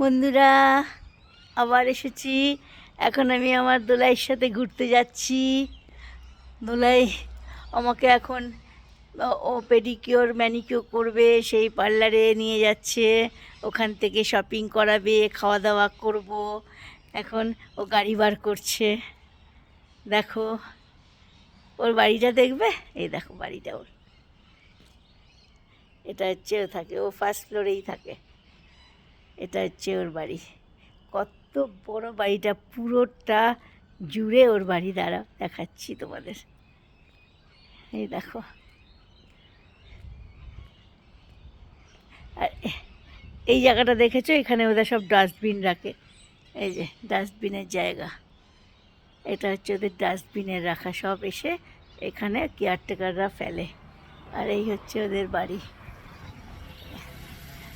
বন্ধুরা, আবার এসেছি। এখন আমি আমার দোলাইয়ের সাথে ঘুরতে যাচ্ছি। দোলাই আমাকে এখন ও পেডিকিওর ম্যানিকিওর করবে, সেই পার্লারে নিয়ে যাচ্ছে। ওখান থেকে শপিং করাবে, খাওয়া দাওয়া করব। এখন ও গাড়ি বার করছে। দেখো ওর বাড়িটা দেখবে, এই দেখো বাড়িটা ওর। এটা হচ্ছে ও থাকে, ও ফার্স্ট ফ্লোরেই থাকে। এটা হচ্ছে ওর বাড়ি। কত বড় বাড়িটা, পুরোটা জুড়ে ওর বাড়ি। দাঁড়াও দেখাচ্ছি তোমাদের। এই দেখো, আর এই জায়গাটা দেখেছো, এখানে ওদের সব ডাস্টবিন রাখে। এই যে ডাস্টবিনের জায়গা, এটা হচ্ছে ওদের ডাস্টবিনের রাখা। সব এসে এখানে কেয়ারটেকাররা ফেলে। আর এই হচ্ছে ওদের বাড়ি।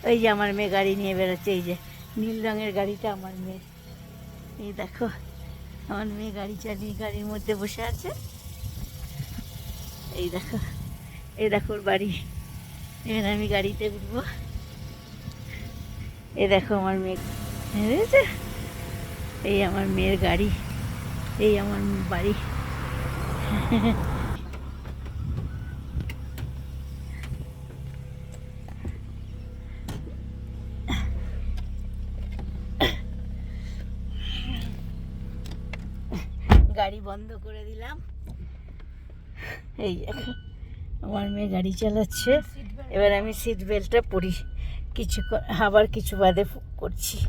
ওই যে আমার মেয়ে গাড়ি নিয়ে বেরোচ্ছে, এই যে নীল রঙের গাড়িটা আমার মেয়ের। এই দেখো আমার মেয়ে গাড়ি চালিয়ে গাড়ির মধ্যে বসে আছে। এই দেখো, এই দেখো ওর বাড়ি। এখানে আমি গাড়িতে উঠবো। এই দেখো আমার মেয়ে, বুঝেছে? এই আমার মেয়ের গাড়ি, এই আমার বাড়ি। গাড়ি বন্ধ করে দিলাম। এই আমার মেয়ে গাড়ি চালাচ্ছে। এবার আমি সিট বেল্টটা পরি। আবার কিছু বাদে করছি।